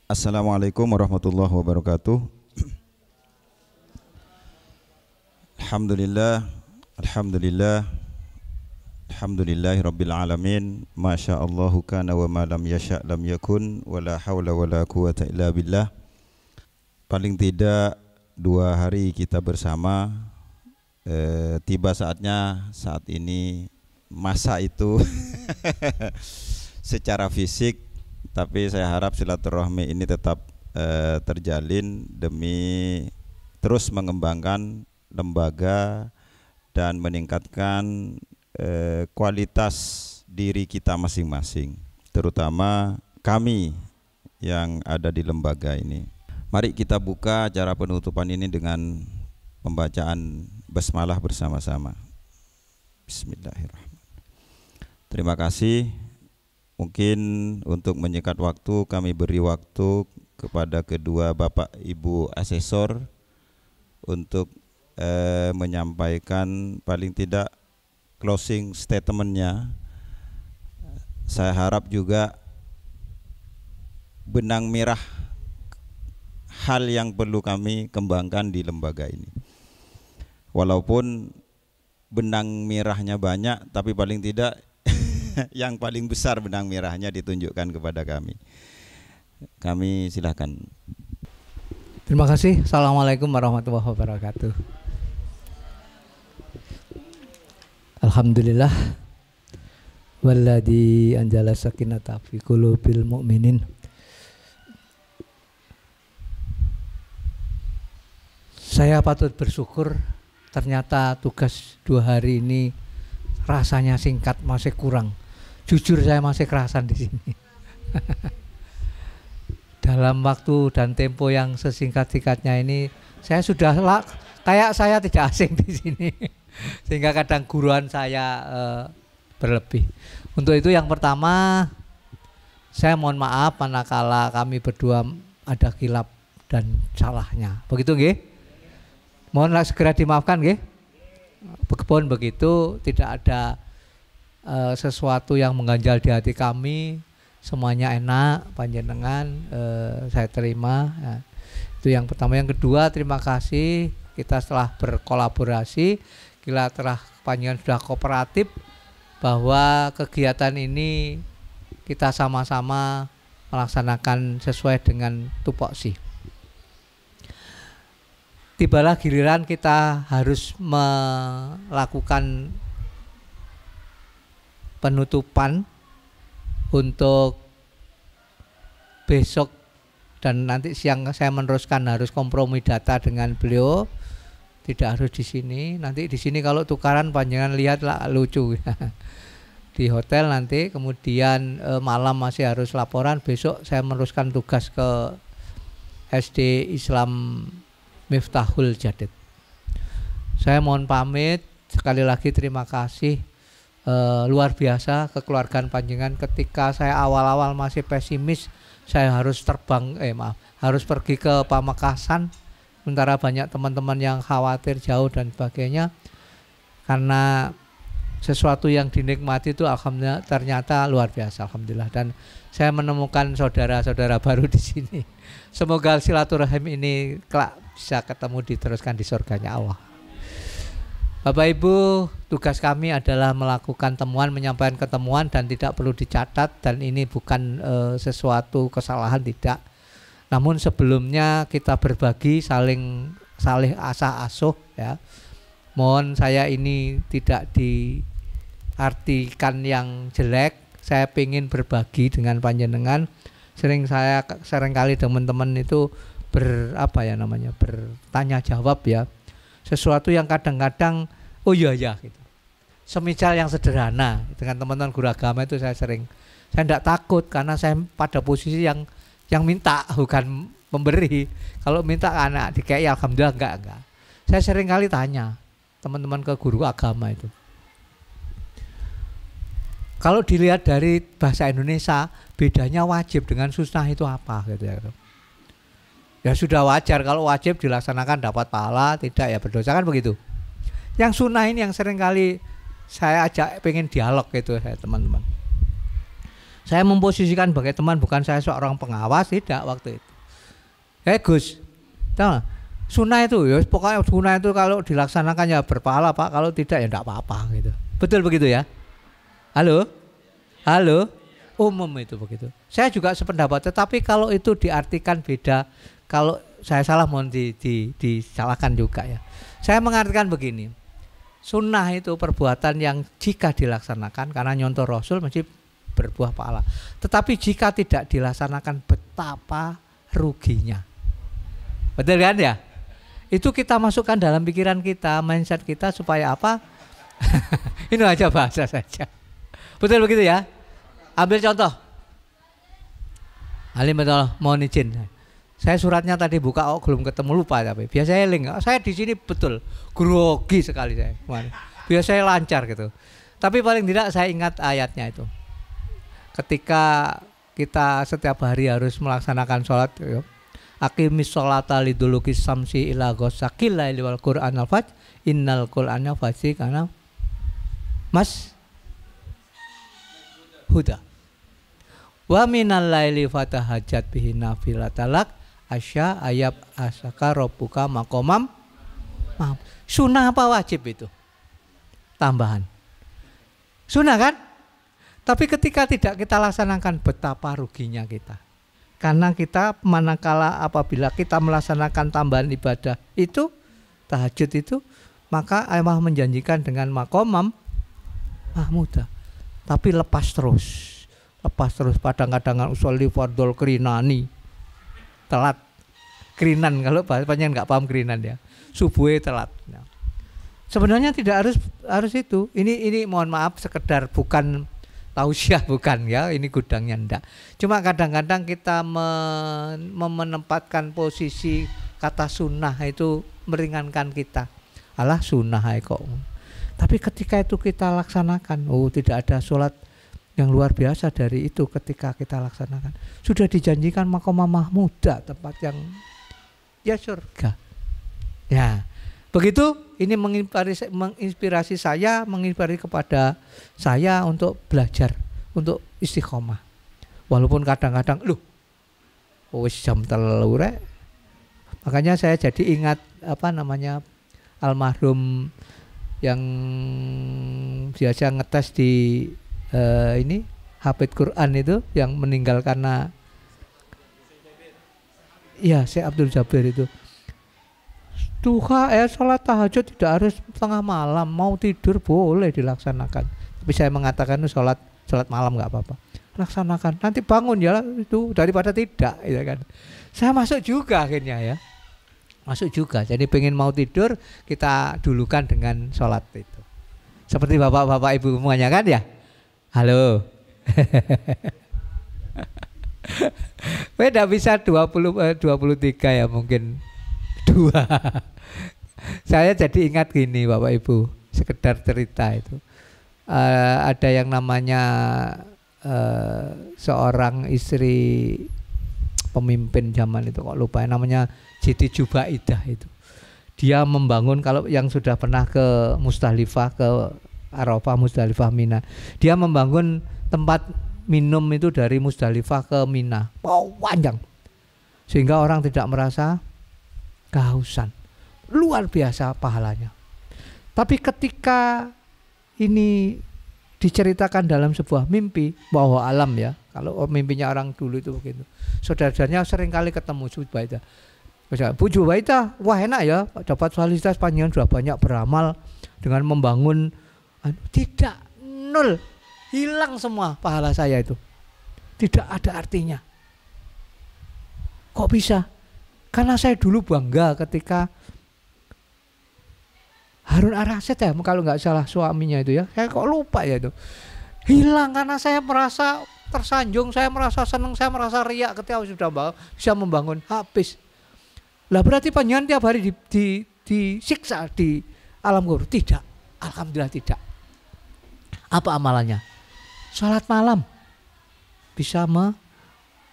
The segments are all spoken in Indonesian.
Assalamualaikum warahmatullahi wabarakatuh. Alhamdulillah, alhamdulillah, alhamdulillahi rabbil alamin. Masya Allahu kana wa ma lam yasha' lam yakun. Wa la hawla wa la quwata illa billah. Paling tidak 2 hari kita bersama. Tiba saatnya saat ini masa itu secara fisik, tapi saya harap silaturahmi ini tetap terjalin demi terus mengembangkan lembaga dan meningkatkan kualitas diri kita masing-masing, terutama kami yang ada di lembaga ini. Mari kita buka acara penutupan ini dengan pembacaan basmalah bersama-sama. Bismillahirrahmanirrahim. Terima kasih. Mungkin untuk menyikat waktu, kami beri waktu kepada kedua Bapak Ibu Asesor untuk menyampaikan paling tidak closing statementnya. Saya harap juga benang merah hal yang perlu kami kembangkan di lembaga ini. Walaupun benang merahnya banyak, tapi paling tidak yang paling besar benang merahnya ditunjukkan kepada kami. Kami silakan. Terima kasih. Assalamualaikum warahmatullahi wabarakatuh. Alhamdulillah walladzi anzala sakinata fi qulubil mu'minin. Saya patut bersyukur, ternyata tugas 2 hari ini rasanya singkat, masih kurang. Jujur saya masih kerasan di sini. Dalam waktu dan tempo yang sesingkat-singkatnya ini, saya sudah kayak saya tidak asing di sini. Sehingga kadang guruan saya berlebih. Untuk itu yang pertama, saya mohon maaf manakala kami berdua ada khilaf dan salahnya. Begitu nggih? Mohonlah segera dimaafkan nggih. Begepun begitu, tidak ada sesuatu yang mengganjal di hati kami, semuanya enak, panjenengan saya terima. Nah, itu yang pertama. Yang kedua, terima kasih kita setelah berkolaborasi, kita telah panjenengan sudah kooperatif bahwa kegiatan ini kita sama-sama melaksanakan sesuai dengan tupoksi. Tibalah giliran kita harus melakukan penutupan untuk besok dan nanti siang. Saya meneruskan harus kompromi data dengan beliau, tidak harus di sini. Nanti di sini kalau tukaran panjangan lihatlah lucu di hotel nanti. Kemudian malam masih harus laporan. Besok saya meneruskan tugas ke SD Islam Miftahul Jadid. Saya mohon pamit. Sekali lagi terima kasih. Luar biasa kekeluargaan panjenengan. Ketika saya awal-awal masih pesimis, saya harus harus pergi ke Pamekasan, sementara banyak teman-teman yang khawatir jauh dan sebagainya. Karena sesuatu yang dinikmati itu alhamdulillah ternyata luar biasa, alhamdulillah. Dan saya menemukan saudara-saudara baru di sini. Semoga silaturahim ini kelak bisa ketemu diteruskan di surganya Allah. Bapak Ibu, tugas kami adalah melakukan temuan, menyampaikan ketemuan dan tidak perlu dicatat, dan ini bukan sesuatu kesalahan, tidak. Namun sebelumnya kita berbagi, saling asah asuh ya. Mohon saya ini tidak diartikan yang jelek. Saya ingin berbagi dengan panjenengan. Seringkali teman-teman itu bertanya jawab ya. Sesuatu yang kadang-kadang oh iya gitu. Semisal yang sederhana dengan teman-teman guru agama itu saya tidak takut karena saya pada posisi yang minta, bukan memberi. Kalau minta anak dikei alhamdulillah enggak. Saya sering kali tanya teman-teman ke guru agama itu. Kalau dilihat dari bahasa Indonesia, bedanya wajib dengan sunnah itu apa gitu ya. Ya sudah wajar, kalau wajib dilaksanakan dapat pahala, tidak ya berdosa, kan begitu. Yang sunnah ini yang sering kali saya ajak pengen dialog gitu saya teman-teman. Saya memposisikan sebagai teman, bukan saya seorang pengawas, tidak waktu itu. Gus, tahu nggak? Sunnah itu ya, pokoknya sunnah itu kalau dilaksanakan ya berpahala Pak, kalau tidak ya tidak apa-apa gitu. Betul begitu ya? Halo? Halo? Umum itu begitu. Saya juga sependapat, tetapi kalau itu diartikan beda, kalau saya salah mohon disalahkan juga ya. Saya mengartikan begini, sunnah itu perbuatan yang jika dilaksanakan karena nyontoh Rasul mesti berbuah pahala. Tetapi jika tidak dilaksanakan betapa ruginya. Betul kan ya? Itu kita masukkan dalam pikiran kita, mindset kita supaya apa? Ini aja bahasa saja. Betul begitu ya? Ambil contoh. Alim betul, mohon izin. Saya suratnya tadi buka, belum ketemu, lupa tapi biasanya link. Saya di sini betul grogi sekali saya. Biasanya lancar gitu. Tapi paling tidak saya ingat ayatnya itu. Ketika kita setiap hari harus melaksanakan sholat, aqimis sholata liduluki samsi ila ghosaqil laili wal qur'an al-fajr innal qur'ana fajri kana mas huda wa minal laili fatahajjat bihi nafilatalak asya ayab asaka rabbuka maqamam. Sunnah apa wajib itu? Tambahan. Sunnah kan? Tapi ketika tidak kita laksanakan betapa ruginya kita. Karena kita manakala apabila kita melaksanakan tambahan ibadah itu, tahajud itu, maka Allah menjanjikan dengan maqamam mahmuda. Tapi lepas terus kadang-kadang usolli fardhol krinani. Telat. Krinan, kalau banyak nggak paham krinan ya. Subuhnya telat. Nah, sebenarnya tidak harus itu. Ini mohon maaf sekedar bukan tausiah, bukan ya, ini gudangnya enggak. Cuma kadang-kadang kita menempatkan posisi kata sunnah itu meringankan kita. Alah sunnah kok. Tapi ketika itu kita laksanakan, tidak ada sholat yang luar biasa dari itu ketika kita laksanakan. Sudah dijanjikan maqamah mahmuda, tempat yang ya surga. Ya, begitu. Ini menginspirasi saya, menginspirasi kepada saya untuk belajar, untuk istiqomah. Walaupun kadang-kadang, wis jam 3 rek. Makanya saya jadi ingat almarhum yang biasa ngetes di ini hafid Quran itu yang meninggal karena Syekh Abdul Jabir itu. Sholat tahajud tidak harus tengah malam, mau tidur boleh dilaksanakan. Tapi saya mengatakan itu sholat malam nggak apa-apa, laksanakan. Nanti bangun ya itu daripada tidak, ya kan. Saya masuk juga akhirnya ya, masuk juga. Jadi pengen mau tidur kita dulukan dengan sholat itu. Seperti bapak-bapak ibu semuanya kan ya. Halo. Beda bisa 23 ya mungkin 2. Saya jadi ingat gini Bapak Ibu, sekedar cerita itu. Ada yang namanya seorang istri pemimpin zaman itu, kok lupa namanya, Siti Jubaidah itu. Dia membangun, kalau yang sudah pernah ke Musdalifah, ke Arafah, Musdalifah, Mina, dia membangun tempat minum itu dari Musdalifah ke Mina, panjang, sehingga orang tidak merasa kehausan. Luar biasa pahalanya. Tapi ketika ini diceritakan dalam sebuah mimpi, bahwa alam ya, kalau mimpinya orang dulu itu begitu, saudara-saudaranya sering kali ketemu Jubaidah. Bu Jubaidah, wah enak ya, dapat fasilitas, panjenengan sudah banyak beramal dengan membangun. Tidak, nol, hilang semua pahala saya itu, tidak ada artinya. Kok bisa? Karena saya dulu bangga ketika Harun Ar-Rasyid ya, kalau nggak salah suaminya itu ya, saya kok lupa ya itu, hilang karena saya merasa tersanjung, saya merasa senang, saya merasa riak ketika sudah bisa membangun, habis. Lah berarti panjenengan tiap hari disiksa di alam kubur? Tidak, alhamdulillah tidak. Apa amalannya? Salat malam bisa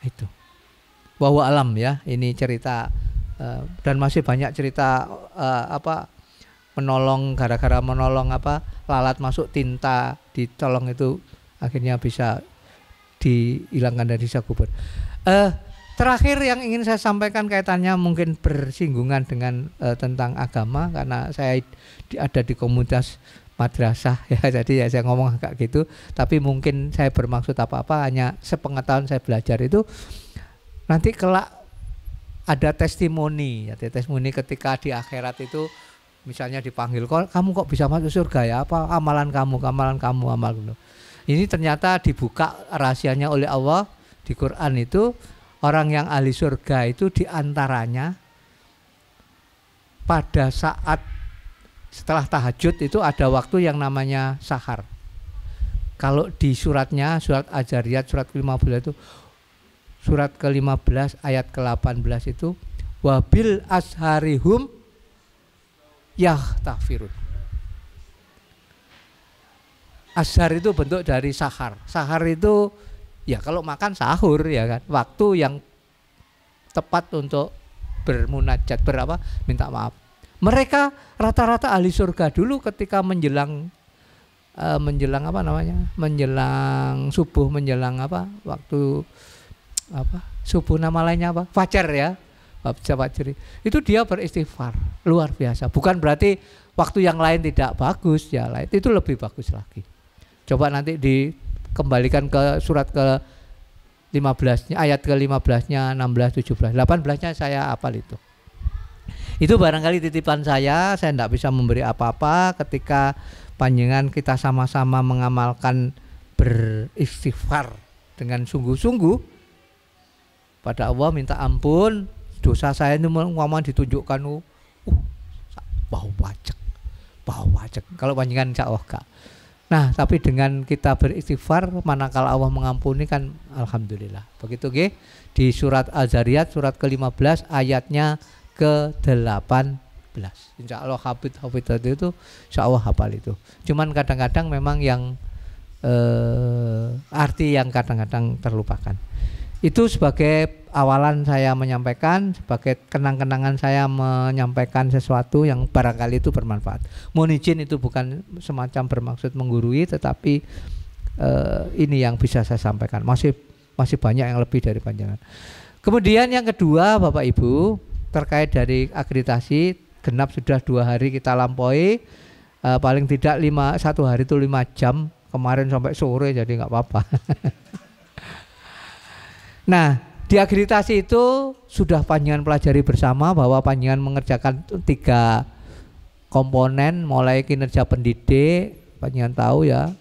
itu. Bahwa alam ya, ini cerita dan masih banyak cerita menolong, gara-gara menolong lalat masuk tinta ditolong itu akhirnya bisa dihilangkan dari Sakuber. Terakhir yang ingin saya sampaikan kaitannya mungkin bersinggungan dengan tentang agama, karena saya ada di komunitas madrasah ya, jadi ya saya ngomong agak gitu, tapi mungkin saya bermaksud apa-apa, hanya sepengetahuan saya belajar itu nanti kelak ada testimoni, ya, testimoni ketika di akhirat itu misalnya dipanggil, kamu kok bisa masuk surga ya, apa amalan kamu. Ini ternyata dibuka rahasianya oleh Allah di Quran itu. Orang yang ahli surga itu diantaranya pada saat setelah tahajud itu ada waktu yang namanya sahar. Kalau di suratnya, surat Az-Zariyat surat ke-15 itu, surat ke-15 ayat ke-18 itu, wabil asharihum yahtafirun. Ashar itu bentuk dari sahar. Sahar itu ya kalau makan sahur ya kan, waktu yang tepat untuk bermunajat, minta maaf. Mereka rata-rata ahli surga dulu ketika menjelang subuh, waktu subuh, nama lainnya apa, fajar ya, fajar itu dia beristighfar luar biasa. Bukan berarti waktu yang lain tidak bagus ya, itu lebih bagus lagi. Coba nanti dikembalikan ke surat ke-15-nya, ayat ke-15-nya, 16, 17, 18-nya saya hafal itu. Itu barangkali titipan saya tidak bisa memberi apa-apa ketika panjenengan kita sama-sama mengamalkan beristighfar dengan sungguh-sungguh pada Allah, minta ampun dosa saya ini ngomong ditunjukkan bau wajek. Kalau panjenengan insya Allah enggak. Nah, tapi dengan kita beristighfar, manakala Allah mengampuni kan alhamdulillah. Begitu nggih. Di surat Az-Zariyat surat ke-15 ayatnya ke-18. Insya Allah hafid itu insya Allah hafal itu. Cuman kadang-kadang memang yang arti yang kadang-kadang terlupakan. Itu sebagai awalan saya menyampaikan, sebagai kenang-kenangan saya menyampaikan sesuatu yang barangkali itu bermanfaat. Mohon izin itu bukan semacam bermaksud menggurui, tetapi ini yang bisa saya sampaikan. Masih banyak yang lebih dari panjangan. Kemudian yang kedua, Bapak Ibu, terkait dari akreditasi, genap sudah 2 hari kita lampaui, paling tidak 1 hari itu 5 jam, kemarin sampai sore jadi nggak apa-apa. Nah, di akreditasi itu sudah panjenengan pelajari bersama bahwa panjenengan mengerjakan 3 komponen, mulai kinerja pendidik, panjenengan tahu ya,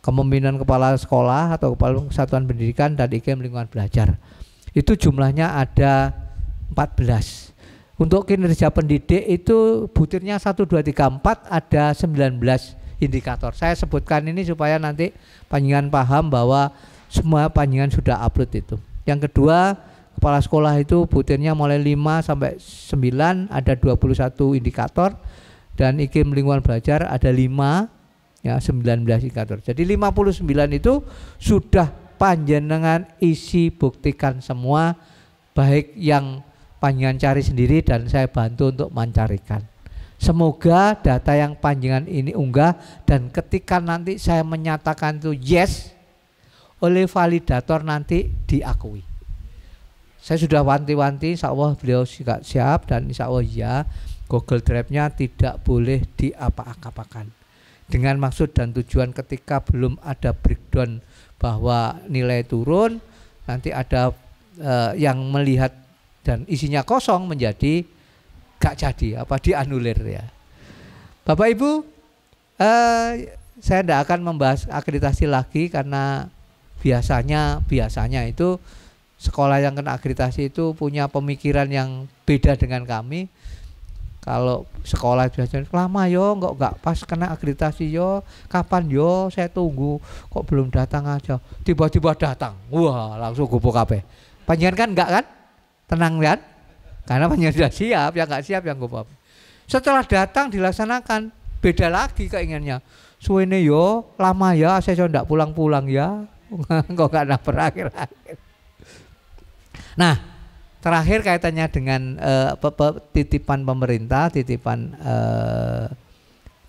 kepemimpinan kepala sekolah atau kepala satuan pendidikan, dan IKIM lingkungan belajar. Itu jumlahnya ada 14. Untuk kinerja pendidik itu butirnya 1, 2, 3, 4 ada 19 indikator. Saya sebutkan ini supaya nanti panjenengan paham bahwa semua panjenengan sudah upload itu. Yang kedua, kepala sekolah itu butirnya mulai 5 sampai 9 ada 21 indikator, dan IKIM lingkungan belajar ada 5 ya, 19 indikator. Jadi 59 itu sudah panjenengan isi buktikan semua, baik yang panjenengan cari sendiri dan saya bantu untuk mencarikan. Semoga data yang panjenengan ini unggah, dan ketika nanti saya menyatakan itu yes oleh validator nanti diakui. Saya sudah wanti-wanti, insya Allah beliau siap, dan insya Allah ya, Google Drive-nya tidak boleh diapa-apakan. Dengan maksud dan tujuan ketika belum ada breakdown bahwa nilai turun, nanti ada yang melihat dan isinya kosong menjadi gak jadi, dianulir ya. Bapak Ibu, saya tidak akan membahas akreditasi lagi, karena biasanya itu sekolah yang kena akreditasi itu punya pemikiran yang beda dengan kami. Kalau sekolah biasanya lama yo, enggak pas kena akreditasi yo, kapan yo, saya tunggu, kok belum datang aja, tiba-tiba datang, wah langsung gubuk kabeh. Panjenengan kan enggak kan? Tenang kan? Karena panjenengan sudah siap, yang enggak siap yang gubuk. Setelah datang dilaksanakan, beda lagi keinginannya. Suwene yo, lama ya, saya enggak pulang-pulang ya. Kok gak ada berakhir-akhir. Nah, terakhir kaitannya dengan titipan pemerintah, titipan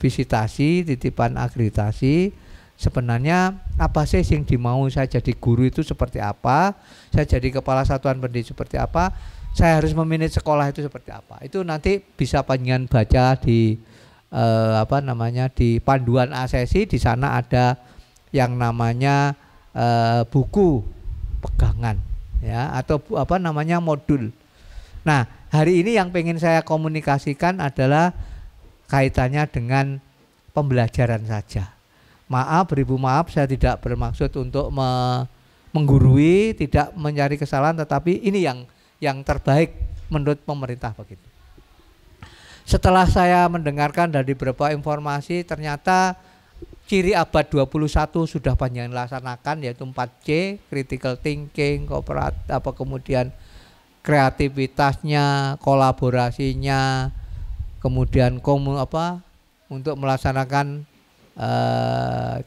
visitasi, titipan akreditasi. sebenarnya apa sih yang dimau saya jadi guru itu seperti apa, saya jadi kepala satuan pendidik seperti apa, saya harus memanage sekolah itu seperti apa. Itu nanti bisa panjenengan baca di di panduan asesi. Di sana ada yang namanya buku pegangan ya, atau modul. Nah, hari ini yang pengen saya komunikasikan adalah kaitannya dengan pembelajaran saja. Maaf, beribu maaf, saya tidak bermaksud untuk menggurui, tidak mencari kesalahan, tetapi ini yang terbaik menurut pemerintah begitu. Setelah saya mendengarkan dari beberapa informasi, ternyata ciri abad 21 sudah panjenengan laksanakan, yaitu 4C, critical thinking, kemudian kreativitasnya, kolaborasinya, kemudian untuk melaksanakan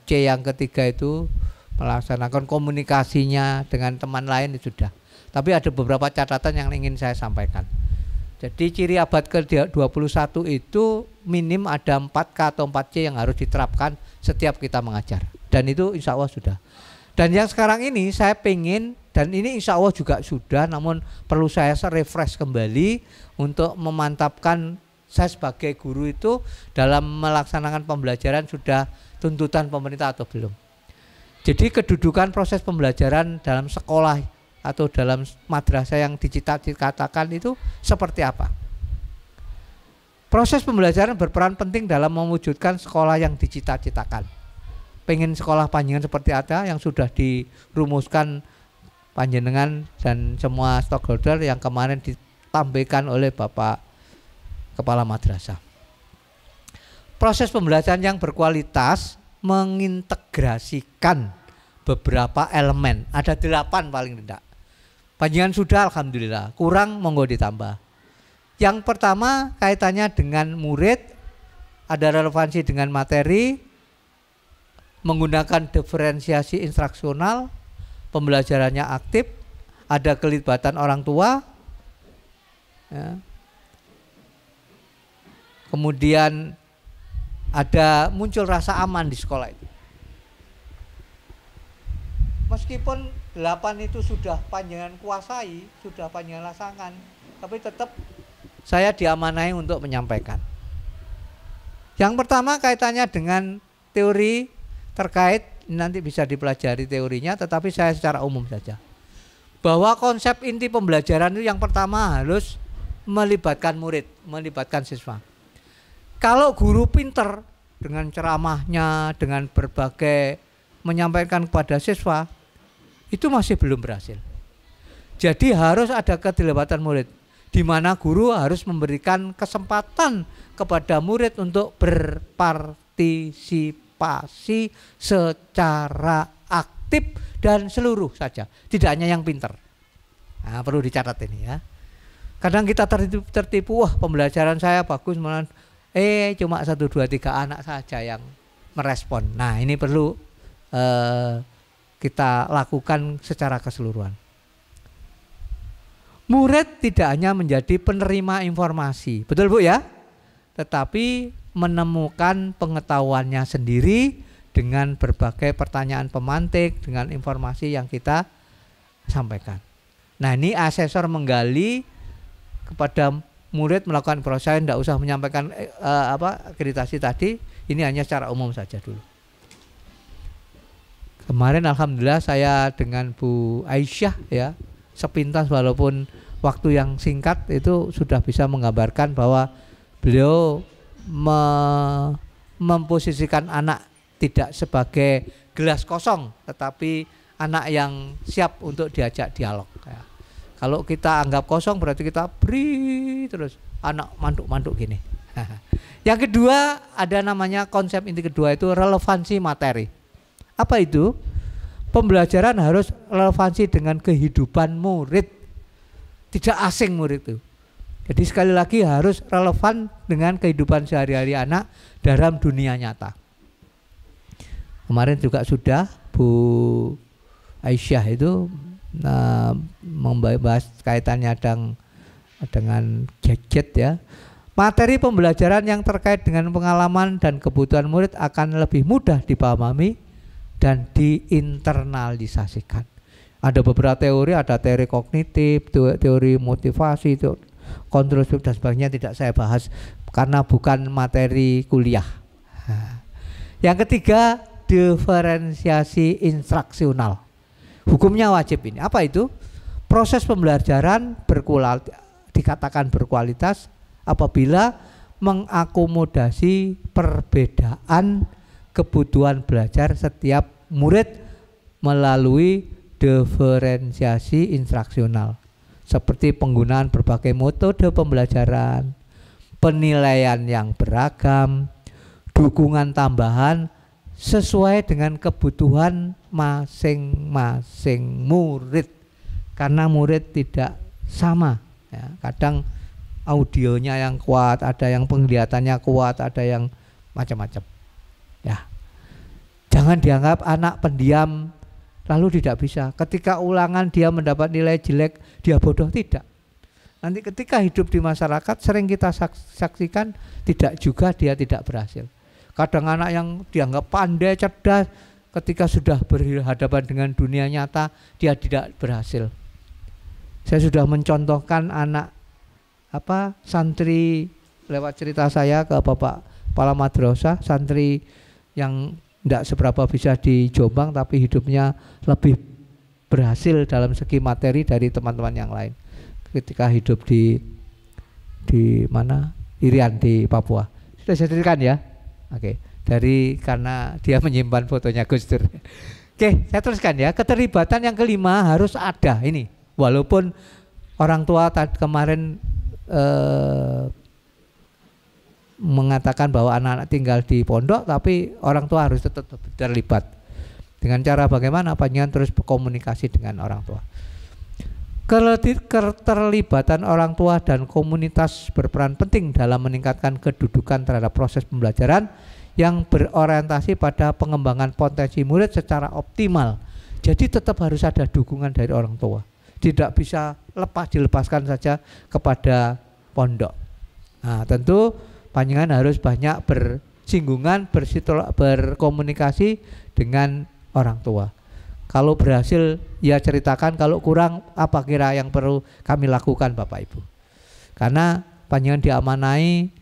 C yang ketiga itu melaksanakan komunikasinya dengan teman lain itu sudah. Tapi ada beberapa catatan yang ingin saya sampaikan. Jadi ciri abad ke-21 itu minim ada 4K atau 4C yang harus diterapkan setiap kita mengajar. Dan itu insya Allah sudah. Dan yang sekarang ini saya pengen, dan ini insya Allah juga sudah, namun perlu saya refresh kembali untuk memantapkan saya sebagai guru itu dalam melaksanakan pembelajaran sudah tuntutan pemerintah atau belum. Jadi kedudukan proses pembelajaran dalam sekolah atau dalam madrasah yang dicita-citakan itu seperti apa? Proses pembelajaran berperan penting dalam mewujudkan sekolah yang dicita-citakan. Pengen sekolah panjenengan seperti apa yang sudah dirumuskan panjenengan dan semua stakeholder yang kemarin ditampilkan oleh Bapak Kepala Madrasah. Proses pembelajaran yang berkualitas mengintegrasikan beberapa elemen. Ada 8 paling tidak. Panjenengan sudah, alhamdulillah. Kurang monggo ditambah. Yang pertama kaitannya dengan murid, ada relevansi dengan materi, menggunakan diferensiasi instruksional, pembelajarannya aktif, ada kelibatan orang tua, ya. Kemudian ada muncul rasa aman di sekolah itu. Meskipun 8 itu sudah panjenengan kuasai, sudah panjenengan laksanakan, tapi tetap saya diamanai untuk menyampaikan. Yang pertama kaitannya dengan teori terkait, nanti bisa dipelajari teorinya, tetapi saya secara umum saja. Bahwa konsep inti pembelajaran itu yang pertama harus melibatkan murid, melibatkan siswa. Kalau guru pinter dengan ceramahnya, dengan berbagai menyampaikan kepada siswa, itu masih belum berhasil. Jadi harus ada keterlibatan murid, di mana guru harus memberikan kesempatan kepada murid untuk berpartisipasi secara aktif dan seluruh saja, tidak hanya yang pinter. Nah, perlu dicatat ini ya. Kadang kita tertipu, wah pembelajaran saya bagus, malah cuma 1, 2, 3 anak saja yang merespon. Nah, ini perlu kita lakukan secara keseluruhan. Murid tidak hanya menjadi penerima informasi, betul Bu ya? Tetapi menemukan pengetahuannya sendiri dengan berbagai pertanyaan pemantik, dengan informasi yang kita sampaikan. Nah, ini asesor menggali kepada murid melakukan proses. Saya tidak usah menyampaikan akreditasi tadi, ini hanya secara umum saja dulu. Kemarin alhamdulillah saya dengan Bu Aisyah ya, sepintas walaupun waktu yang singkat itu sudah bisa menggambarkan bahwa beliau memposisikan anak tidak sebagai gelas kosong, tetapi anak yang siap untuk diajak dialog ya. Kalau kita anggap kosong berarti kita beri terus anak manduk-manduk gini. Yang kedua ada namanya konsep inti kedua itu relevansi materi. Apa itu? Pembelajaran harus relevansi dengan kehidupan murid. Tidak asing murid itu. Jadi sekali lagi harus relevan dengan kehidupan sehari-hari anak dalam dunia nyata. Kemarin juga sudah Bu Aisyah itu membahas kaitannya dengan gadget ya. Materi pembelajaran yang terkait dengan pengalaman dan kebutuhan murid akan lebih mudah dipahami dan diinternalisasikan. Ada beberapa teori, ada teori kognitif, teori motivasi, konstruktif dan sebagainya, tidak saya bahas karena bukan materi kuliah. Yang ketiga, diferensiasi instruksional. Hukumnya wajib ini. Apa itu? Proses pembelajaran dikatakan berkualitas apabila mengakomodasi perbedaan kebutuhan belajar setiap murid melalui diferensiasi instruksional, seperti penggunaan berbagai metode pembelajaran, penilaian yang beragam, dukungan tambahan sesuai dengan kebutuhan masing-masing murid, karena murid tidak sama ya. Kadang audionya yang kuat, ada yang penglihatannya kuat, ada yang macam-macam ya. Jangan dianggap anak pendiam lalu tidak bisa. Ketika ulangan dia mendapat nilai jelek, dia bodoh, tidak. Nanti ketika hidup di masyarakat sering kita saksikan tidak juga dia tidak berhasil. Kadang anak yang dianggap pandai, cerdas, ketika sudah berhadapan dengan dunia nyata dia tidak berhasil. Saya sudah mencontohkan anak santri lewat cerita saya ke Bapak Kepala Madrasah, santri yang tidak seberapa bisa di Jombang tapi hidupnya lebih berhasil dalam segi materi dari teman-teman yang lain ketika hidup di mana, Irian di Papua. Sudah saya ceritakan ya. Oke, karena dia menyimpan fotonya Gus Dur. Oke, saya teruskan ya. Keterlibatan yang kelima harus ada ini. Walaupun orang tua kemarin mengatakan bahwa anak-anak tinggal di pondok, tapi orang tua harus tetap terlibat. Dengan cara bagaimana? Panjenengan terus berkomunikasi dengan orang tua. Keterlibatan orang tua dan komunitas berperan penting dalam meningkatkan kedudukan terhadap proses pembelajaran yang berorientasi pada pengembangan potensi murid secara optimal. Jadi tetap harus ada dukungan dari orang tua. Tidak bisa dilepaskan saja kepada pondok. Nah, tentu panjenengan harus banyak bersinggungan, berkomunikasi dengan orang tua. Kalau berhasil ya ceritakan, kalau kurang apa kira yang perlu kami lakukan Bapak Ibu. Karena panjenengan diamanai,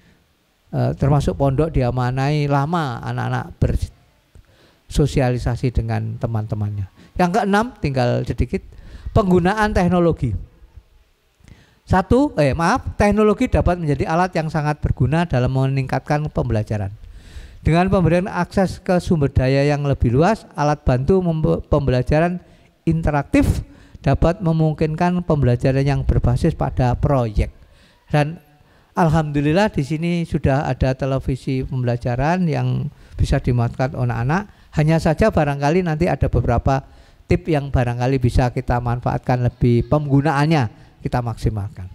termasuk pondok diamanai lama anak-anak bersosialisasi dengan teman-temannya. Yang keenam, tinggal sedikit, penggunaan teknologi. Teknologi dapat menjadi alat yang sangat berguna dalam meningkatkan pembelajaran. Dengan pemberian akses ke sumber daya yang lebih luas, alat bantu pembelajaran interaktif dapat memungkinkan pembelajaran yang berbasis pada proyek. Dan alhamdulillah di sini sudah ada televisi pembelajaran yang bisa dimanfaatkan oleh anak. Hanya saja barangkali nanti ada beberapa tip yang barangkali bisa kita manfaatkan lebih, penggunaannya kita maksimalkan.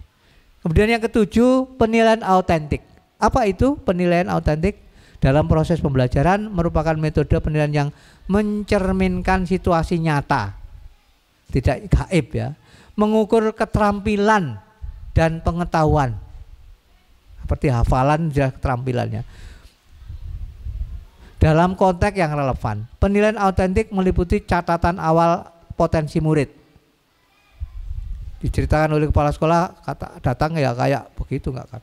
Kemudian yang ketujuh, penilaian autentik. Apa itu penilaian autentik? Dalam proses pembelajaran merupakan metode penilaian yang mencerminkan situasi nyata, tidak gaib ya, mengukur keterampilan dan pengetahuan, seperti hafalan sudah keterampilannya, dalam konteks yang relevan. Penilaian autentik meliputi catatan awal potensi murid. Diceritakan oleh kepala sekolah, datang ya kayak begitu enggak kan.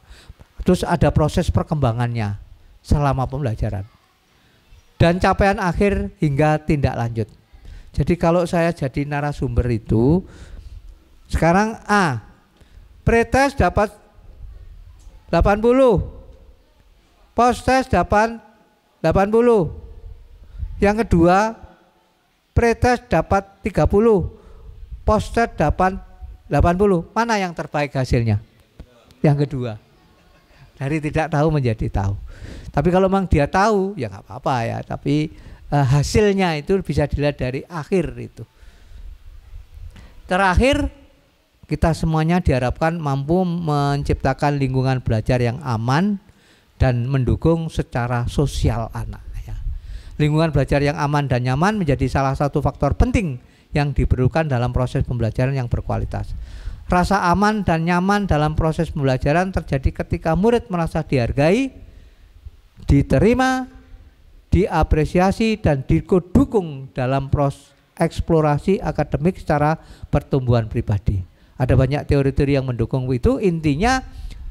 Terus ada proses perkembangannya selama pembelajaran dan capaian akhir hingga tindak lanjut. Jadi kalau saya jadi narasumber itu sekarang pretest dapat 80, post test dapat 80. Yang kedua, pretest dapat 30, post test dapat 80. Mana yang terbaik hasilnya? Yang kedua. Dari tidak tahu menjadi tahu. Tapi kalau memang dia tahu ya nggak apa-apa ya. Tapi hasilnya itu bisa dilihat dari akhir itu. Terakhir, kita semuanya diharapkan mampu menciptakan lingkungan belajar yang aman dan mendukung secara sosial anak. Ya. Lingkungan belajar yang aman dan nyaman menjadi salah satu faktor penting yang diperlukan dalam proses pembelajaran yang berkualitas. Rasa aman dan nyaman dalam proses pembelajaran terjadi ketika murid merasa dihargai, diterima, diapresiasi dan didukung dalam proses eksplorasi akademik secara pertumbuhan pribadi. Ada banyak teori-teori yang mendukung itu. Intinya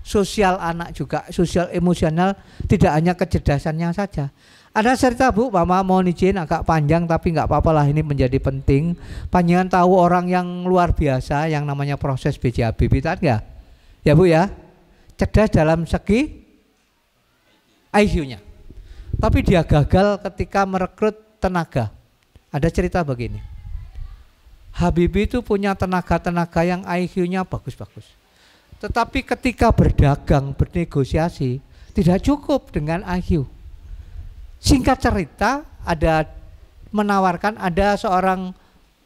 sosial anak juga, sosial emosional, tidak hanya kecerdasannya saja. Ada cerita Bu, Mama mohon izin agak panjang tapi nggak apa-apa lah, ini menjadi penting. Panjangan tahu orang yang luar biasa yang namanya proses B.J. Habibie tadi nggak? Ya Bu ya, cerdas dalam segi IQ-nya. Tapi dia gagal ketika merekrut tenaga. Ada cerita begini. Habibie itu punya tenaga-tenaga yang IQ-nya bagus-bagus. Tetapi ketika berdagang, bernegosiasi, tidak cukup dengan IQ. Singkat cerita, ada seorang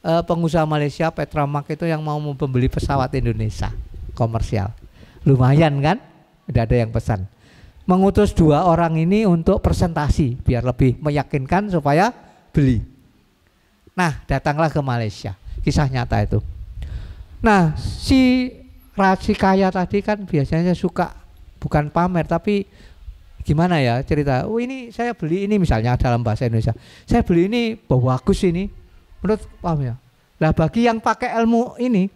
pengusaha Malaysia, Petramak itu yang mau membeli pesawat Indonesia komersial. Lumayan kan? Ada yang pesan. Mengutus 2 orang ini untuk presentasi biar lebih meyakinkan supaya beli. Nah, datanglah ke Malaysia. Kisah nyata itu. Nah, si kaya tadi kan biasanya suka bukan pamer tapi gimana ya cerita, oh ini saya beli ini misalnya dalam bahasa Indonesia, saya beli ini bagus ini, menurut paham ya. Nah bagi yang pakai ilmu ini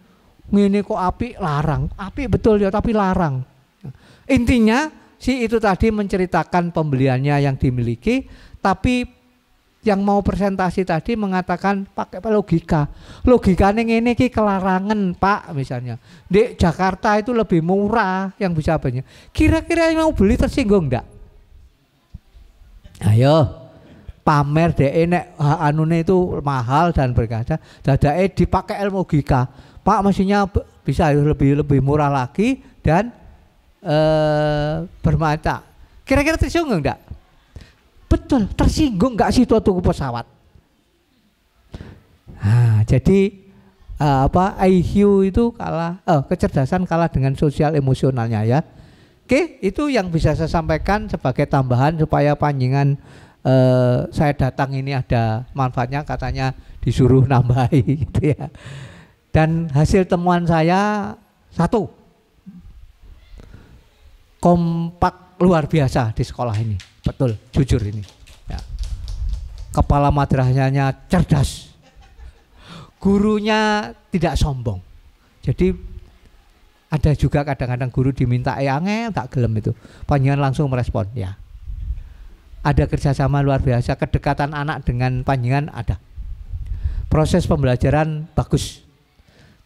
kok api larang, api betul ya tapi larang. Intinya si itu tadi menceritakan pembeliannya yang dimiliki, tapi yang mau presentasi tadi mengatakan pakai logika. Logikanya ini kelarangan Pak misalnya. Di Jakarta itu lebih murah yang bisa banyak. Kira-kira yang mau beli tersinggung enggak? Ayo pamer deh nek anune itu mahal dan berkata dadake dipakai ilmu logika. Pak maksudnya bisa lebih murah lagi dan bermata. Kira-kira tersinggung enggak? Betul, tersinggung enggak sih tuh pesawat. Nah, jadi IQ itu kalah, kecerdasan kalah dengan sosial emosionalnya ya. Oke, itu yang bisa saya sampaikan sebagai tambahan supaya panjenengan saya datang ini ada manfaatnya, katanya disuruh nambahi gitu ya. Dan hasil temuan saya 1, kompak luar biasa di sekolah ini, betul, jujur ini. Ya. Kepala madrasahnya cerdas, gurunya tidak sombong. Jadi ada juga kadang-kadang guru diminta angel tak gelem itu, panjenengan langsung merespon ya. Ada kerjasama luar biasa, kedekatan anak dengan panjenengan ada. Proses pembelajaran bagus.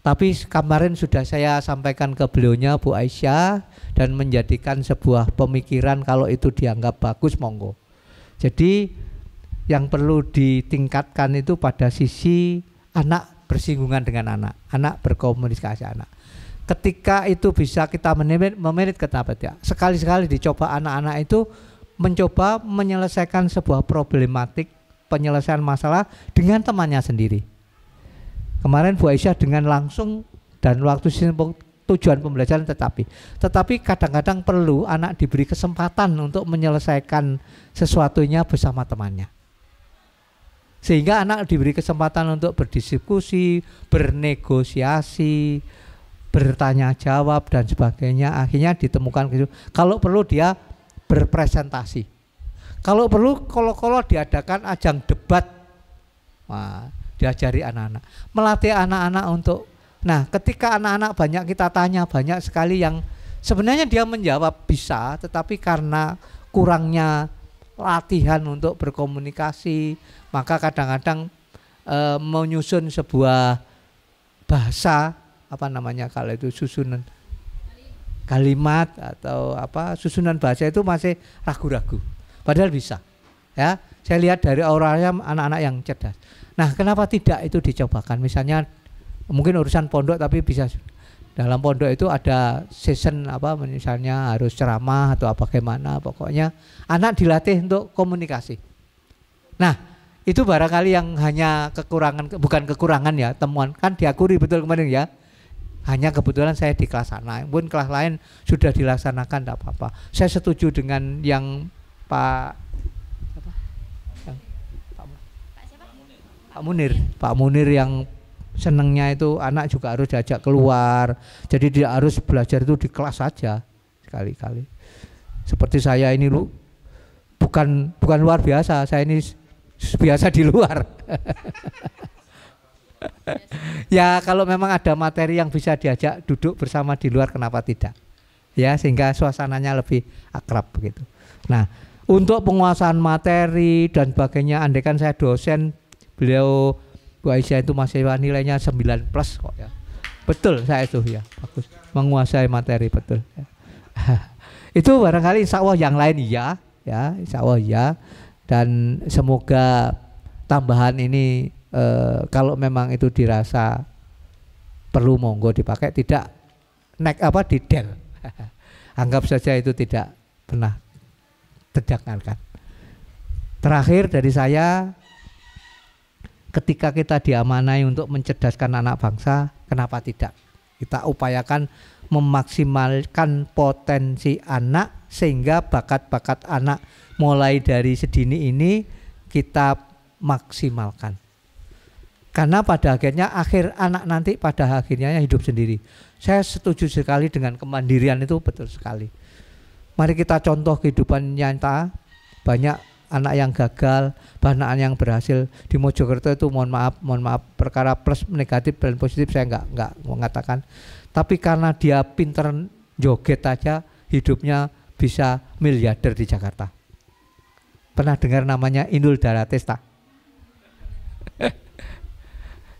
Tapi kemarin sudah saya sampaikan ke beliaunya Bu Aisyah dan menjadikan sebuah pemikiran kalau itu dianggap bagus monggo. Jadi yang perlu ditingkatkan itu pada sisi anak bersinggungan dengan anak, anak berkomunikasi anak. Ketika itu bisa kita memanage kenapa ya? Sekali-sekali dicoba anak-anak itu mencoba menyelesaikan sebuah problematik, penyelesaian masalah dengan temannya sendiri. Kemarin Bu Aisyah dengan langsung dan waktu tujuan pembelajaran tetapi kadang-kadang perlu anak diberi kesempatan untuk menyelesaikan sesuatunya bersama temannya. Sehingga anak diberi kesempatan untuk berdiskusi, bernegosiasi, bertanya jawab dan sebagainya, akhirnya ditemukan kalau perlu dia berpresentasi, kalau perlu kalau diadakan ajang debat. Wah, diajari anak-anak, melatih anak-anak untuk ketika anak-anak banyak kita tanya, banyak sekali yang sebenarnya dia menjawab bisa, tetapi karena kurangnya latihan untuk berkomunikasi, maka kadang-kadang menyusun sebuah bahasa kalau itu susunan kalimat atau susunan bahasa itu masih ragu-ragu, padahal bisa ya. Saya lihat dari auranya anak-anak yang cerdas. Nah, kenapa tidak itu dicobakan? Misalnya mungkin urusan pondok, tapi bisa dalam pondok itu ada season misalnya harus ceramah atau bagaimana, pokoknya anak dilatih untuk komunikasi. Nah, itu barangkali yang hanya kekurangan, bukan kekurangan ya, temuan kan diakui betul kemarin ya. Hanya kebetulan saya di kelas sana, pun kelas lain sudah dilaksanakan, tidak apa-apa. Saya setuju dengan yang Pak Munir yang senangnya itu anak juga harus diajak keluar. Jadi dia harus belajar itu di kelas saja sekali-kali. Seperti saya ini bukan luar biasa, saya ini biasa di luar. Ya kalau memang ada materi yang bisa diajak duduk bersama di luar, kenapa tidak? Ya, sehingga suasananya lebih akrab begitu. Nah, untuk penguasaan materi dan sebagainya, andaikan saya dosen, beliau Bu Aisyah itu mahasiswa nilainya 9+ kok ya. Betul saya itu ya, bagus. Menguasai materi betul. Itu barangkali insya Allah yang lain ya, insya Allah ya. Dan semoga tambahan ini kalau memang itu dirasa perlu, monggo dipakai, tidak didel. Anggap saja itu tidak pernah terjangkaukan. Terakhir dari saya, ketika kita diamanai untuk mencerdaskan anak bangsa, kenapa tidak kita upayakan memaksimalkan potensi anak, sehingga bakat-bakat anak mulai dari sedini ini kita maksimalkan. Karena pada akhirnya anak nanti pada akhirnya hidup sendiri. Saya setuju sekali dengan kemandirian itu, betul sekali. Mari kita contoh kehidupan nyata. Banyak anak yang gagal, banyak anak yang berhasil. Di Mojokerto itu mohon maaf perkara plus negatif dan positif saya nggak mengatakan. Tapi karena dia pinter joget aja, hidupnya bisa miliarder di Jakarta. Pernah dengar namanya Inul Daratista?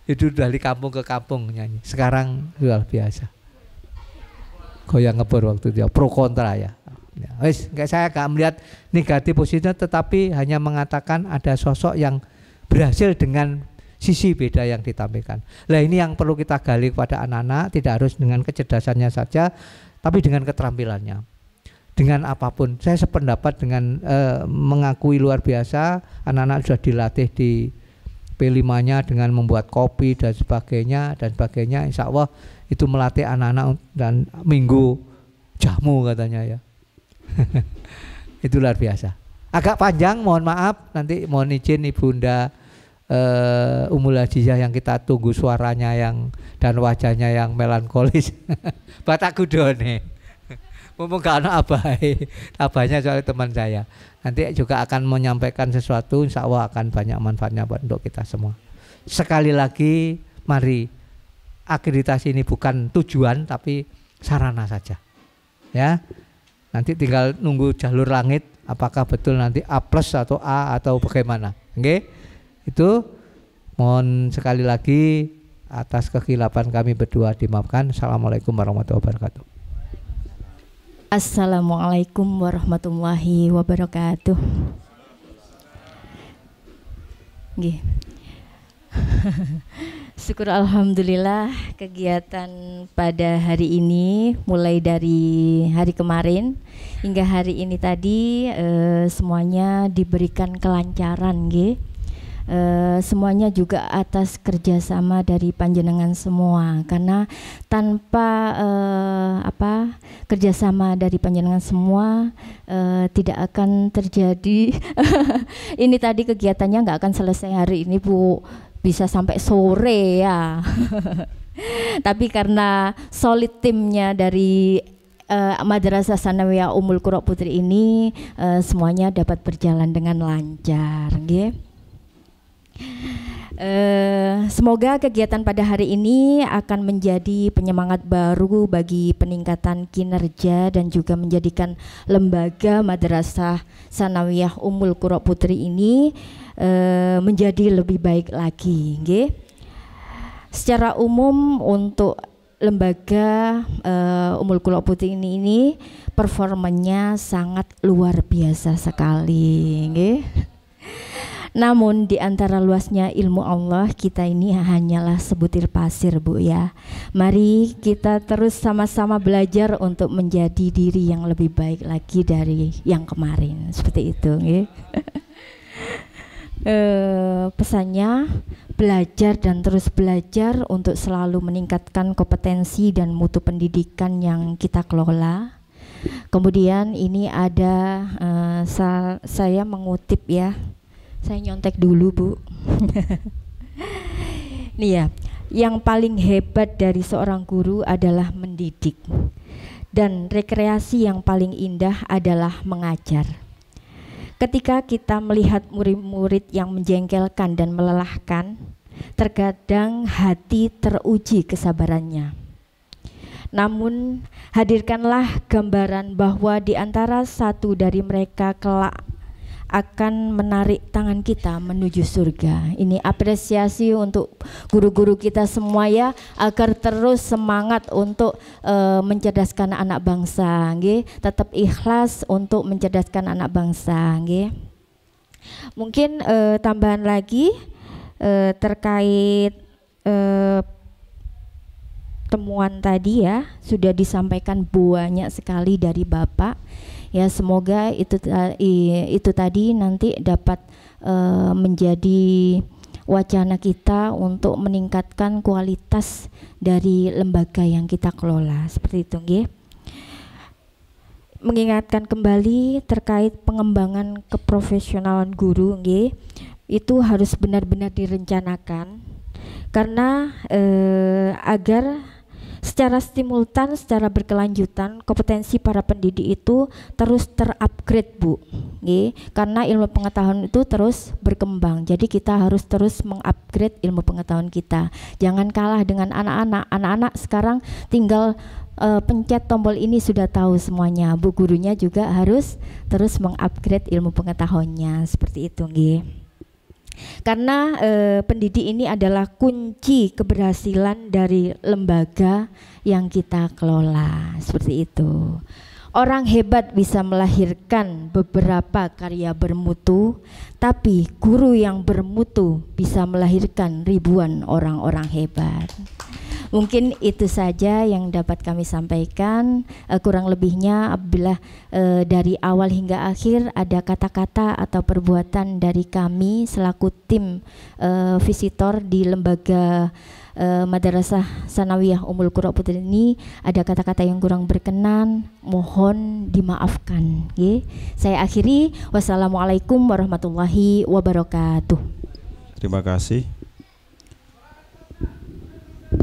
Itu dari kampung ke kampung nyanyi. Sekarang luar biasa. Goyang ngebor waktu dia pro kontra ya. Saya gak melihat negatif positif, tetapi hanya mengatakan ada sosok yang berhasil dengan sisi beda yang ditampilkan. Nah ini yang perlu kita gali kepada anak-anak, tidak harus dengan kecerdasannya saja, tapi dengan keterampilannya. Dengan apapun, saya sependapat dengan mengakui luar biasa, anak-anak sudah dilatih di P5-nya dengan membuat kopi dan sebagainya, insya Allah itu melatih anak-anak, dan minggu jamu katanya ya. Itu luar biasa. Agak panjang, mohon maaf, nanti mohon izin Ibunda Ummul Hajijah yang kita tunggu suaranya yang dan wajahnya yang melankolis. Batak Gudone. Mumpung gak ada abahnya soal teman saya. Nanti juga akan menyampaikan sesuatu, insya Allah akan banyak manfaatnya buat untuk kita semua. Sekali lagi, mari, akreditasi ini bukan tujuan tapi sarana saja. Ya, nanti tinggal nunggu jalur langit, apakah betul nanti A+ atau A atau bagaimana. Oke, itu mohon sekali lagi atas kekhilafan kami berdua dimaafkan. Assalamualaikum warahmatullahi wabarakatuh. Assalamualaikum warahmatullahi wabarakatuh. Nggih. Syukur alhamdulillah kegiatan pada hari ini mulai dari hari kemarin hingga hari ini tadi semuanya diberikan kelancaran nggih. Semuanya juga atas kerjasama dari panjenengan semua, karena tanpa kerjasama dari panjenengan semua tidak akan terjadi ini tadi kegiatannya nggak akan selesai hari ini Bu, bisa sampai sore ya. Tapi karena solid timnya dari Madrasah Tsanawiyah Ummul Qura Putri ini semuanya dapat berjalan dengan lancar nggih. Semoga kegiatan pada hari ini akan menjadi penyemangat baru bagi peningkatan kinerja dan juga menjadikan lembaga Madrasah Tsanawiyah Ummul Qura Putri ini menjadi lebih baik lagi. Okay? Secara umum untuk lembaga Ummul Qura Putri ini performanya sangat luar biasa sekali. Okay? Namun di antara luasnya ilmu Allah, kita ini hanyalah sebutir pasir Bu ya. Mari kita terus sama-sama belajar untuk menjadi diri yang lebih baik lagi dari yang kemarin. Seperti itu nggih. Pesannya belajar dan terus belajar untuk selalu meningkatkan kompetensi dan mutu pendidikan yang kita kelola. Kemudian ini ada saya mengutip ya. Saya nyontek dulu Bu. Nih ya, yang paling hebat dari seorang guru adalah mendidik, dan rekreasi yang paling indah adalah mengajar. Ketika kita melihat murid-murid yang menjengkelkan dan melelahkan, terkadang hati teruji kesabarannya. Namun, hadirkanlah gambaran bahwa di antara satu dari mereka kelak akan menarik tangan kita menuju surga. Ini apresiasi untuk guru-guru kita semua ya, agar terus semangat untuk mencerdaskan anak bangsa, nggih. Tetap ikhlas untuk mencerdaskan anak bangsa, nggih. Mungkin tambahan lagi terkait temuan tadi ya, sudah disampaikan banyak sekali dari Bapak. Ya, semoga itu tadi nanti dapat menjadi wacana kita untuk meningkatkan kualitas dari lembaga yang kita kelola, seperti itu nggih. Mengingatkan kembali terkait pengembangan keprofesionalan guru nggih, itu harus benar-benar direncanakan karena agar secara simultan, secara berkelanjutan kompetensi para pendidik itu terus terupgrade Bu, karena ilmu pengetahuan itu terus berkembang. Jadi kita harus terus mengupgrade ilmu pengetahuan kita. Jangan kalah dengan anak-anak. Anak-anak sekarang tinggal pencet tombol ini sudah tahu semuanya. Bu gurunya juga harus terus mengupgrade ilmu pengetahuannya, seperti itu nggih. Karena pendidik ini adalah kunci keberhasilan dari lembaga yang kita kelola, seperti itu. Orang hebat bisa melahirkan beberapa karya bermutu, tapi guru yang bermutu bisa melahirkan ribuan orang-orang hebat. Mungkin itu saja yang dapat kami sampaikan. Kurang lebihnya apabila dari awal hingga akhir ada kata-kata atau perbuatan dari kami selaku tim visitor di lembaga Madrasah Sanawiyah Ummul Qura Putri ini, ada kata-kata yang kurang berkenan, mohon dimaafkan. Saya akhiri, wassalamualaikum warahmatullahi wabarakatuh. Terima kasih.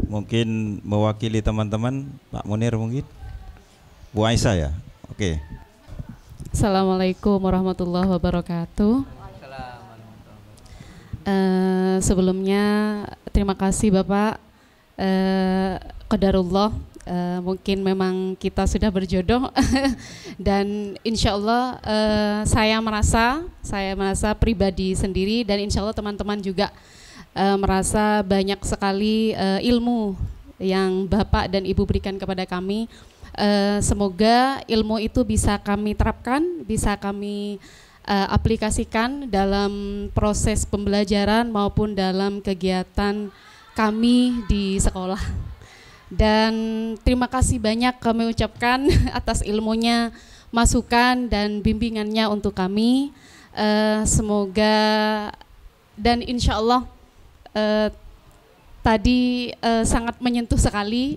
Mungkin mewakili teman-teman, Pak Munir mungkin, Bu Aisyah ya. Oke. Assalamualaikum warahmatullahi wabarakatuh. Sebelumnya terima kasih Bapak. Qadarullah, mungkin memang kita sudah berjodoh dan insya Allah saya merasa pribadi sendiri dan insya Allah teman-teman juga merasa banyak sekali ilmu yang Bapak dan Ibu berikan kepada kami. Semoga ilmu itu bisa kami terapkan, bisa kami aplikasikan dalam proses pembelajaran maupun dalam kegiatan kami di sekolah. Dan terima kasih banyak kami ucapkan atas ilmunya, masukan dan bimbingannya untuk kami. Semoga dan insya Allah tadi sangat menyentuh sekali,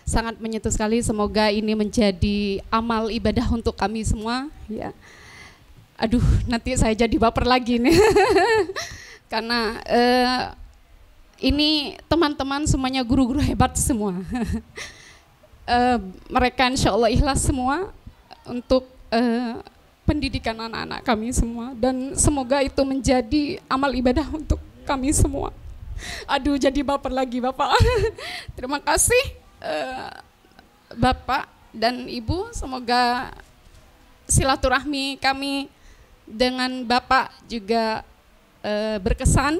sangat menyentuh sekali. Semoga ini menjadi amal ibadah untuk kami semua. Ya. Aduh, nanti saya jadi baper lagi nih, karena ini teman-teman semuanya guru-guru hebat semua. Mereka insya Allah ikhlas semua untuk pendidikan anak-anak kami semua dan semoga itu menjadi amal ibadah untuk kami semua. Aduh, jadi baper lagi Bapak. Terima kasih Bapak dan Ibu, semoga silaturahmi kami dengan Bapak juga berkesan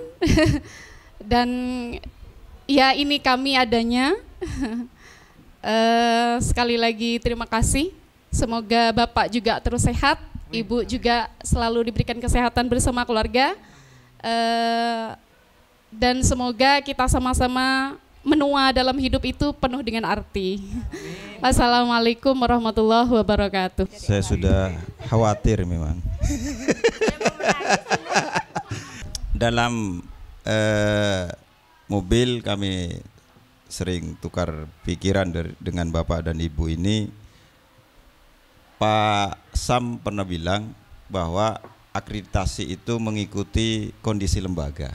dan ya ini kami adanya. Sekali lagi terima kasih, semoga Bapak juga terus sehat, Ibu juga selalu diberikan kesehatan bersama keluarga. Dan semoga kita sama-sama menua dalam hidup itu penuh dengan arti. Wassalamualaikum warahmatullahi wabarakatuh. Saya sudah khawatir memang. Dalam mobil kami sering tukar pikiran dengan Bapak dan Ibu ini. Pak Sam pernah bilang bahwa akreditasi itu mengikuti kondisi lembaga.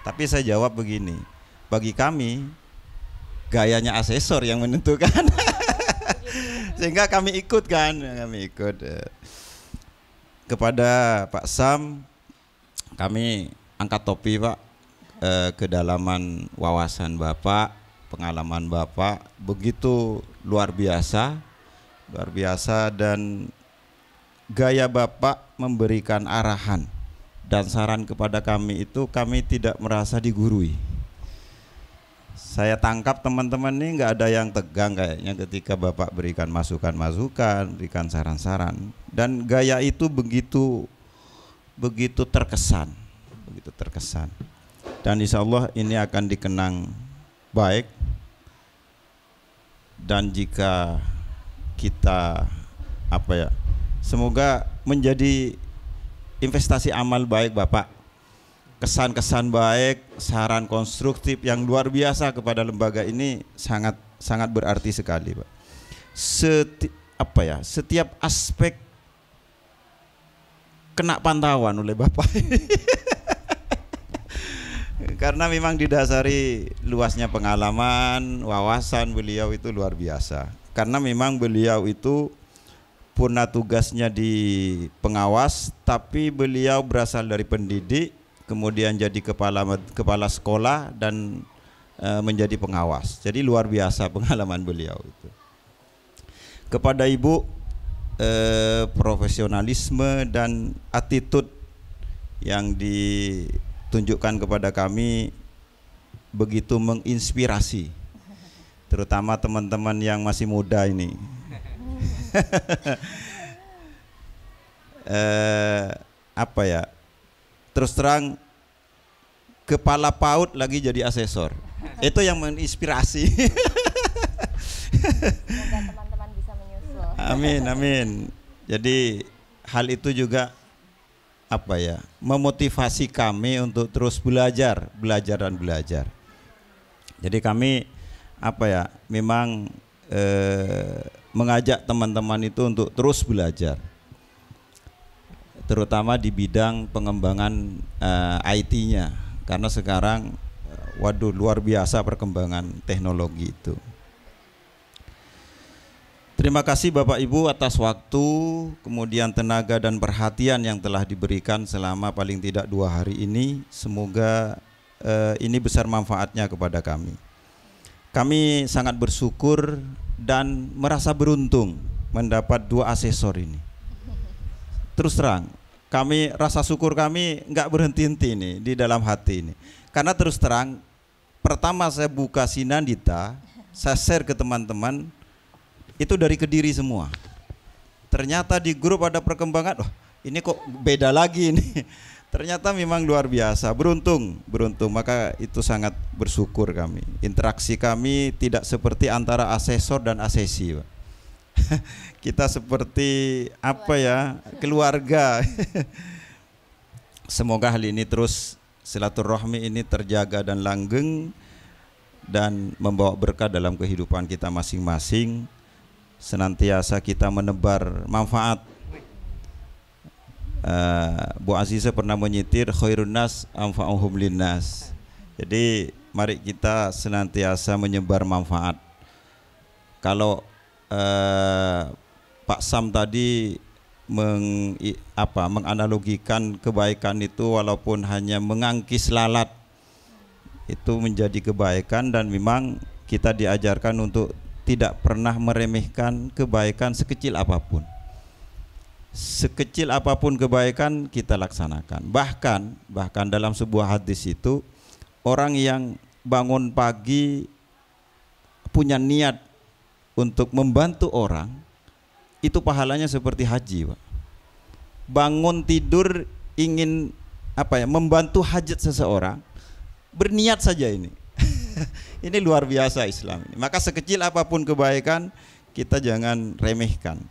Tapi saya jawab begini, bagi kami gayanya asesor yang menentukan. Sehingga kami ikut kan, kepada Pak Sam, kami angkat topi Pak, kedalaman wawasan Bapak, pengalaman Bapak begitu luar biasa dan gaya Bapak memberikan arahan dan saran kepada kami itu kami tidak merasa digurui. Saya tangkap teman-teman ini nggak ada yang tegang kayaknya ketika Bapak berikan masukan-masukan, berikan saran-saran, dan gaya itu begitu terkesan, dan insya Allah ini akan dikenang baik. Dan jika kita semoga menjadi investasi amal baik Bapak, kesan-kesan baik, saran konstruktif yang luar biasa kepada lembaga ini sangat berarti sekali Pak. Setiap aspek kena pantauan oleh Bapak. Karena memang didasari luasnya pengalaman, wawasan beliau itu luar biasa. Karena memang beliau itu purna tugasnya di pengawas, tapi beliau berasal dari pendidik, kemudian jadi kepala sekolah dan menjadi pengawas. Jadi luar biasa pengalaman beliau itu. Kepada Ibu, profesionalisme dan attitude yang ditunjukkan kepada kami begitu menginspirasi, terutama teman-teman yang masih muda ini. Terus terang, kepala PAUD lagi jadi asesor, itu yang menginspirasi. Semoga teman-teman bisa menyusul. Amin. Jadi hal itu juga memotivasi kami untuk terus belajar. Jadi kami memang mengajak teman-teman itu untuk terus belajar, terutama di bidang pengembangan IT-nya, karena sekarang luar biasa perkembangan teknologi itu. Terima kasih Bapak Ibu atas waktu, kemudian tenaga dan perhatian yang telah diberikan selama paling tidak 2 hari ini. Semoga ini besar manfaatnya kepada kami. Kami sangat bersyukur dan merasa beruntung mendapat 2 asesor ini. Terus terang, rasa syukur kami nggak berhenti-henti nih di dalam hati ini. Karena terus terang, pertama saya buka Sinandita, saya share ke teman-teman, itu dari Kediri semua. Ternyata di grup ada perkembangan, ini kok beda lagi ini. Ternyata memang luar biasa, beruntung, maka itu sangat bersyukur kami. Interaksi kami tidak seperti antara asesor dan asesi, Pak. Kita seperti keluarga. Semoga hal ini terus, silaturahmi ini terjaga dan langgeng dan membawa berkah dalam kehidupan kita masing-masing. Senantiasa kita menebar manfaat. Bu Aziza pernah menyitir khairun nas anfa'uhum linnas. Jadi mari kita senantiasa menyebar manfaat. Kalau Pak Sam tadi menganalogikan kebaikan itu walaupun hanya mengangkis lalat itu menjadi kebaikan, dan memang kita diajarkan untuk tidak pernah meremehkan kebaikan sekecil apapun. Sekecil apapun kebaikan kita laksanakan. Bahkan dalam sebuah hadis itu, orang yang bangun pagi punya niat untuk membantu orang, itu pahalanya seperti haji, Pak. Bangun tidur ingin membantu hajat seseorang, berniat saja ini. Ini luar biasa Islam ini. Maka sekecil apapun kebaikan kita jangan remehkan.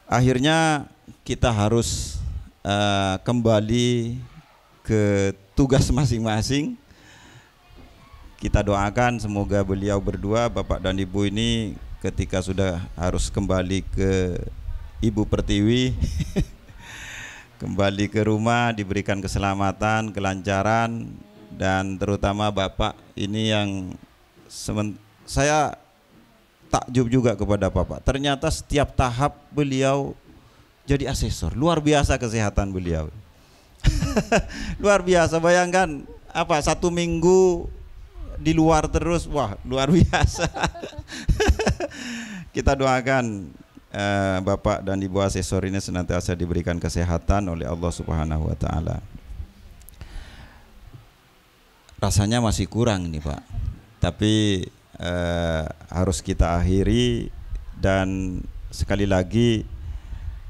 Akhirnya kita harus kembali ke tugas masing-masing. Kita doakan semoga beliau berdua, Bapak dan Ibu ini, ketika sudah harus kembali ke Ibu Pertiwi, kembali ke rumah diberikan keselamatan, kelancaran, dan terutama Bapak ini yang saya takjub juga kepada Bapak. Ternyata setiap tahap beliau jadi asesor. Luar biasa kesehatan beliau. Luar biasa, bayangkan apa 1 minggu di luar terus, wah luar biasa. Kita doakan Bapak dan Ibu asesor ini senantiasa diberikan kesehatan oleh Allah Subhanahu wa taala. Rasanya masih kurang nih Pak, tapi harus kita akhiri. Dan sekali lagi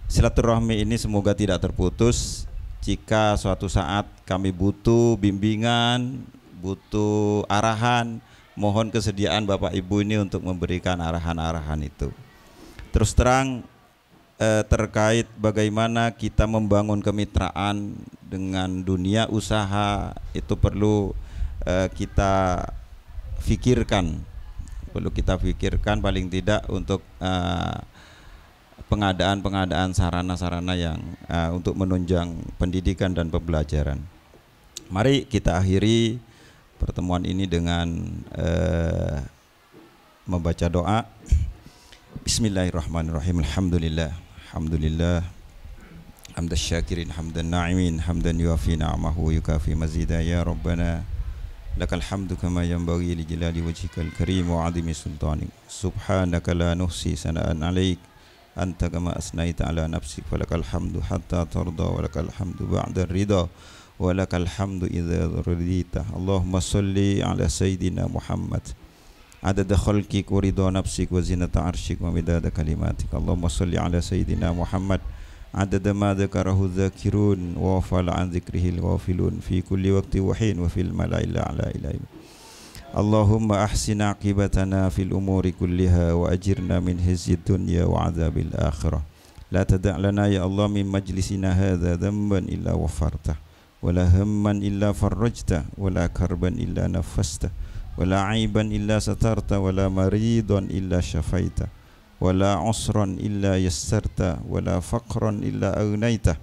silaturahmi ini semoga tidak terputus. Jika suatu saat kami butuh bimbingan, butuh arahan, mohon kesediaan Bapak Ibu ini untuk memberikan arahan-arahan itu. Terus terang terkait bagaimana kita membangun kemitraan dengan dunia usaha, itu perlu kita pikirkan. Perlu kita pikirkan paling tidak untuk pengadaan sarana-sarana yang untuk menunjang pendidikan dan pembelajaran. Mari kita akhiri pertemuan ini dengan membaca doa. Bismillahirrahmanirrahim. Alhamdulillah, alhamdulillah, hamdas syakirin, hamdan na'imin, hamdan yuafi na'amahu yukafi mazida. Ya Rabbana lakal hamdu kama yanbaghi li jalali wajhikal karim wa 'azimi sultanik. Subhanaka la nuhsi sana'an 'alaik anta kama asnaita ala nafsik, walakal hamdu hatta tarda, walakal hamdu ba'da ridha, walakal hamdu idza ridita. Allahumma salli ala sayyidina Muhammad adada khalqik wa ridha nafsik wa zinata arsyik wa midada kalimatik. Allahumma salli ala sayyidina Muhammad adada ma dzakarahu dzakirun wa wafala an dzikrihil ghafilun fi kulli waqti wa hin wa fil mala'il a'la ilahi. Allahumma ahsin aqibatana fil umuri kulliha wa ajirna min hizyid dunya wa adzabil akhirah. La tada' lana ya Allah min majlisina hadza dhanban illa wafartah, wa la hamman illa farrajtah, wa la karban illa nafastah, wa la aiban illa satarta, wa la maridan illa syafaita, wa la usran illa yassarta, wa la faqran illa agnaita,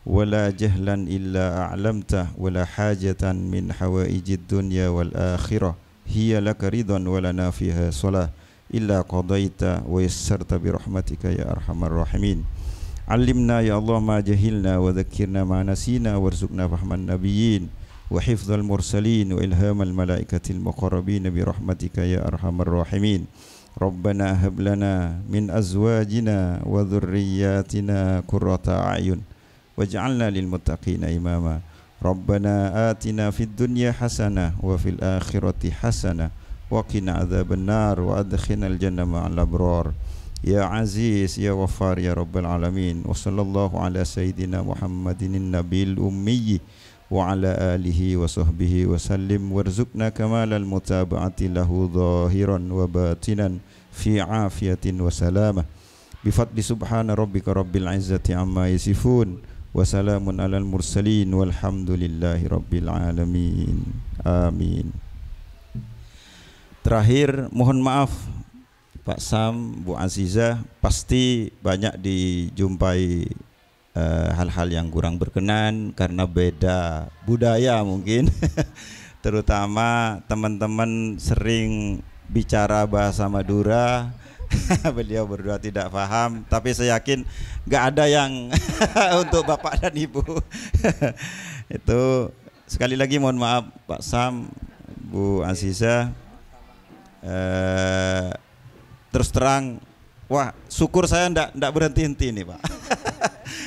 wa la jahlan illa a'lamta, wa la hajatan min hawaijid dunya wal akhirah hiya laka ridan wa lana fiha salah illa qadaita wa yassarta bi rahmatika ya arhamar rahimin. Allimna ya Allah ma jahilna wa dhakkirna ma nasina warzuqna fahman nabiyyin wa hifdzal mursalin wa ilhamal malaikatil muqarrabin bi rahmatika ya arhamar rahimin. Rabbana hab lana min azwajina wa dhurriyyatina qurrata a'yun waj'alna lil muttaqina imama. Rabbana atina fid dunya hasanah wa fil akhirati hasanah wa qina adzaban nar wa adkhilnal jannata ma'al abrar. Ya Aziz ya Ghaffar ya Rabbal alamin. Wa sallallahu ala sayyidina Muhammadin nabiyil ummi wa ala alihi wa sahbihi wa sallim warzuqna kamalal mutaba'ati lahu zahiran wa batinan fi afiyatin wa salamah. Bi fadli subhana rabbika rabbil izzati amma yasifun wa salamun alal mursalin walhamdulillahi rabbil alamin. Amin. Terakhir mohon maaf Pak Sam, Bu Azizah, pasti banyak dijumpai hal-hal yang kurang berkenan karena beda budaya mungkin. Terutama teman-teman sering bicara bahasa Madura. Beliau berdua tidak paham, tapi saya yakin nggak ada yang untuk Bapak dan Ibu. Itu sekali lagi mohon maaf Pak Sam, Bu Azizah. Terus terang, wah syukur saya ndak berhenti-henti nih Pak.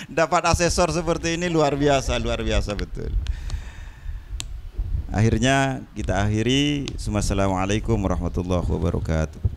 Dapat asesor seperti ini luar biasa betul. Akhirnya kita akhiri. Assalamualaikum warahmatullahi wabarakatuh.